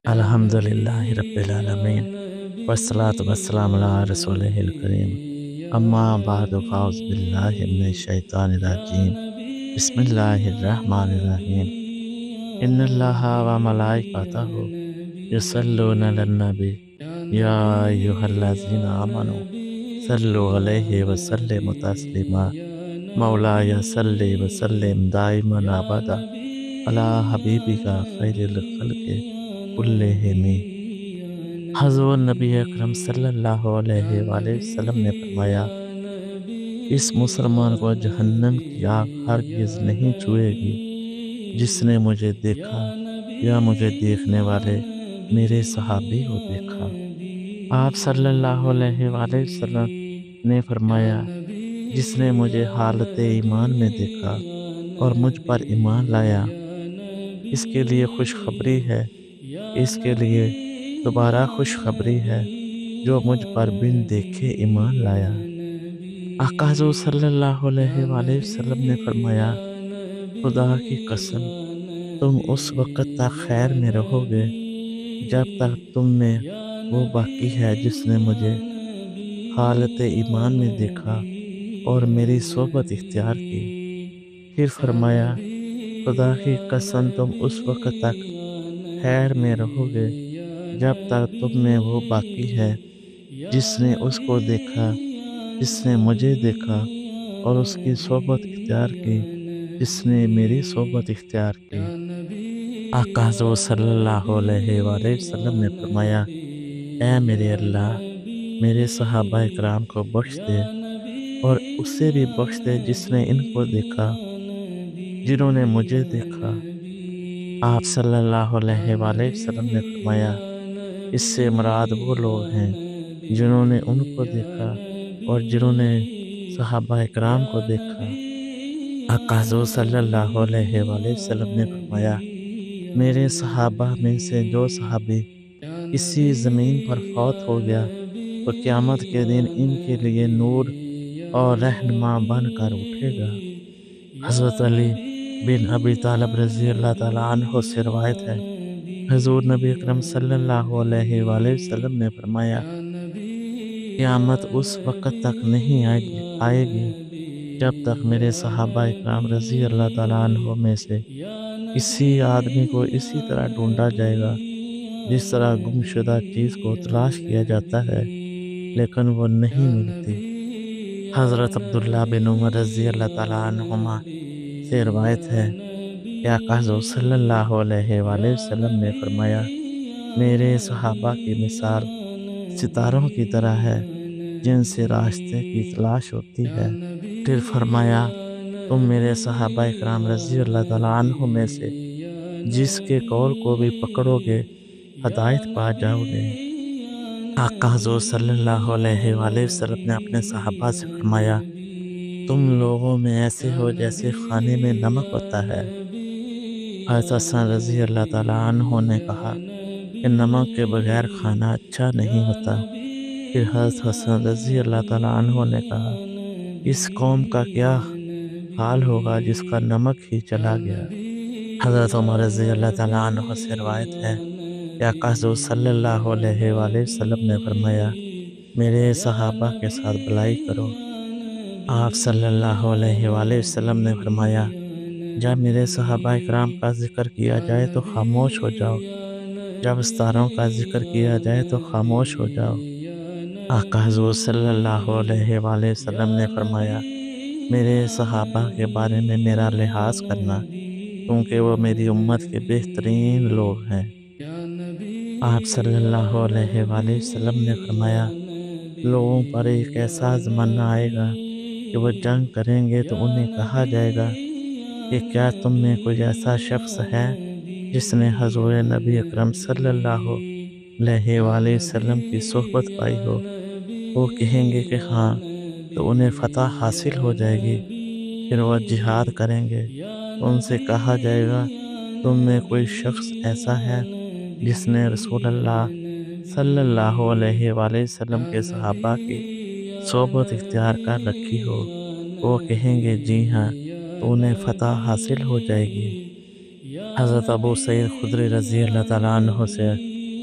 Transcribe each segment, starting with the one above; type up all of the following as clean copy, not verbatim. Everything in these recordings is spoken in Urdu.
الحمدللہ رب العالمین والصلاة والسلام علی رسولہ الکریم اما بعد فاعوذ باللہ من الشیطان الرجیم بسم اللہ الرحمن الرحیم ان اللہ و ملائکتہ یصلون علی النبی یا ایھا الذین آمنوا صلوا علیہ وسلموا تسلیما مولایا صلی وسلم دائما ابدا علی حبیبک خیر الخلق کلہم۔ حضور نبی اکرم صلی اللہ علیہ وآلہ وسلم نے فرمایا، اس مسلمان کو جہنم کی آگ ہرگز نہیں چھوئے گی جس نے مجھے دیکھا یا مجھے دیکھنے والے میرے صحابی کو دیکھا۔ آپ صلی اللہ علیہ وآلہ وسلم نے فرمایا، جس نے مجھے حالت ایمان میں دیکھا اور مجھ پر ایمان لایا، اس کے لیے خوشخبری ہے، اس کے لیے دوبارہ خوشخبری ہے جو مجھ پر بن دیکھے ایمان لایا۔ آقا حضور صلی اللہ علیہ وآلہ وسلم نے فرمایا، خدا کی قسم تم اس وقت تک خیر میں رہو گے جب تک تم میں وہ باقی ہے جس نے مجھے حالت ایمان میں دیکھا اور میری صحبت اختیار کی۔ پھر فرمایا، خدا کی قسم تم اس وقت تک خیر میں رہو گے جب تک تم میں وہ باقی ہے جس نے اس کو دیکھا جس نے مجھے دیکھا اور اس کی صحبت اختیار کی جس نے میری صحبت اختیار کی۔ آقا حضور صلی اللہ علیہ وآلہ وسلم نے فرمایا، اے میرے اللہ، میرے صحابہ اکرام کو بخش دے اور اسے بھی بخش دے جس نے ان کو دیکھا جنہوں نے مجھے دیکھا۔ آپ صلی اللہ علیہ وآلہ وسلم نے فرمایا، اس سے مراد وہ لوگ ہیں جنہوں نے ان کو دیکھا اور جنہوں نے صحابہ اکرام کو دیکھا۔ آقا حضور صلی اللہ علیہ وآلہ وسلم نے فرمایا، میرے صحابہ میں سے جو صحابی کسی زمین پر فوت ہو گیا تو قیامت کے دن ان کے لیے نور اور رہنما بن کر اٹھے گا۔ حضرت علی بن ابی طالب رضی اللہ تعالیٰ عنہ سے روایت ہے، حضور نبی اکرم صلی اللہ علیہ وآلہ وسلم نے فرمایا، قیامت اس وقت تک نہیں آئے گی جب تک میرے صحابہ اکرام رضی اللہ تعالیٰ عنہ میں سے کسی آدمی کو اسی طرح ڈھونڈا جائے گا جس طرح گمشدہ چیز کو تلاش کیا جاتا ہے لیکن وہ نہیں ملتی۔ حضرت عبداللہ بن عمر رضی اللہ تعالیٰ عنہما سے روایت ہے کہ آقا حضور صلی اللہ علیہ وآلہ وسلم نے فرمایا، میرے صحابہ کی مثال ستاروں کی طرح ہے جن سے راستے کی تلاش ہوتی ہے۔ پھر فرمایا، تم میرے صحابہ اکرام رضی اللہ تعالیٰ عنہ میں سے جس کے قول کو بھی پکڑو گے ہدایت پا جاؤ گے۔ آقا حضور صلی اللہ علیہ وآلہ وسلم نے اپنے صحابہ سے فرمایا، تم لوگوں میں ایسے ہو جیسے کھانے میں نمک ہوتا ہے۔ حضرت حسن رضی اللہ تعالیٰ عنہ نے کہا کہ نمک کے بغیر کھانا اچھا نہیں ہوتا۔ پھر حضرت حسن رضی اللہ تعالیٰ عنہ نے کہا، اس قوم کا کیا حال ہوگا جس کا نمک ہی چلا گیا۔ حضرت عمر رضی اللہ تعالیٰ عنہ سے روایت ہے کہ آقا حضور صلی اللہ علیہ وآلہ وسلم نے فرمایا، میرے صحابہ کے ساتھ بھلائی کرو۔ آپ صلی اللہ علیہ وآلہ وسلم نے فرمایا، جب میرے صحابہ اکرام کا ذکر کیا جائے تو خاموش ہو جاؤ، جب ستاروں کا ذکر کیا جائے تو خاموش ہو جاؤ۔ آقا حضور صلی اللہ علیہ وآلہ وسلم نے فرمایا، میرے صحابہ کے بارے میں میرا لحاظ کرنا کیونکہ وہ میری امت کے بہترین لوگ ہیں۔ آپ صلی اللہ علیہ وآلہ وسلم نے فرمایا، لوگوں پر ایک ایسا زمانہ آئے گا کہ وہ جنگ کریں گے تو انہیں کہا جائے گا کہ کیا تم میں کوئی ایسا شخص ہے جس نے حضور نبی اکرم صلی اللہ علیہ وآلہ وسلم کی صحبت پائی ہو؟ وہ کہیں گے کہ ہاں، تو انہیں فتح حاصل ہو جائے گی۔ پھر وہ جہاد کریں گے، ان سے کہا جائے گا، تم میں کوئی شخص ایسا ہے جس نے رسول اللہ صلی اللہ علیہ وآلہ وسلم کے صحابہ کی صحبت اختیار کر رکھی ہو؟ وہ کہیں گے جی ہاں، تو انہیں فتح حاصل ہو جائے گی۔ حضرت ابو سعید خدری رضی اللہ تعالیٰ عنہ سے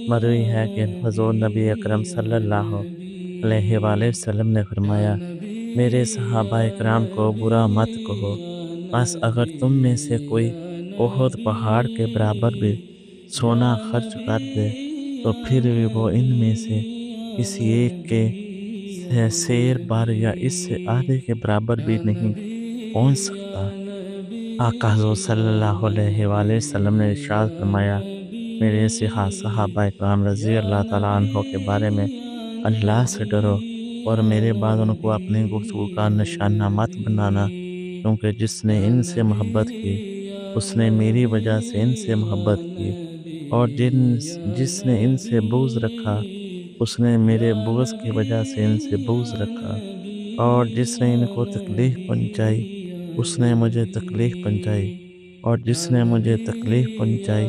مروی ہے کہ حضور نبی اکرم صلی اللہ علیہ وآلہ وسلم نے فرمایا، میرے صحابہ اکرام کو برا مت کہو، بس اگر تم میں سے کوئی احد پہاڑ کے برابر بھی سونا خرچ کر دے تو پھر بھی وہ ان میں سے کسی ایک کے سیر بار یا اس سے آدھے کے برابر بھی نہیں پہنچ سکتا۔ آقا حضور صلی اللہ علیہ وآلہ وسلم نے ارشاد فرمایا، میرے صحابہ اکرام رضی اللہ تعالیٰ عنہ کے بارے میں اللہ سے ڈرو اور میرے بعد ان کو اپنی گفتگو کا نشانہ مت بنانا، کیونکہ جس نے ان سے محبت کی اس نے میری وجہ سے ان سے محبت کی، اور جس نے ان سے بغض رکھا اس نے میرے بغض کی وجہ سے ان سے بغض رکھا، اور جس نے ان کو تکلیف پہنچائی اس نے مجھے تکلیف پہنچائی، اور جس نے مجھے تکلیف پہنچائی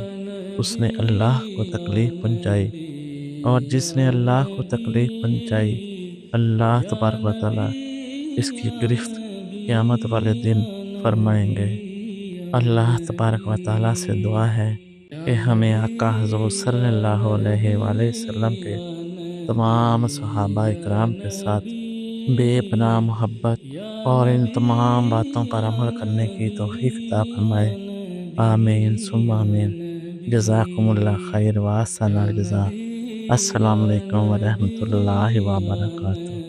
اس نے اللہ کو تکلیف پہنچائی، اور جس نے اللہ کو تکلیف پہنچائی اللہ تبارک و تعالیٰ اس کی گرفت قیامت والے دن فرمائیں گے۔ اللہ تبارک و تعالیٰ سے دعا ہے کہ ہمیں آقا حضور صلی اللہ علیہ وآلہ وسلم کے تمام صحابہ اکرام کے ساتھ بے پناہ محبت اور ان تمام باتوں پر عمل کرنے کی توفیق عطا فرمائے۔ آمین ثم آمین۔ جزاکم اللہ خیر و احسن الجزاء۔ السلام علیکم ورحمۃ اللہ وبرکاتہ۔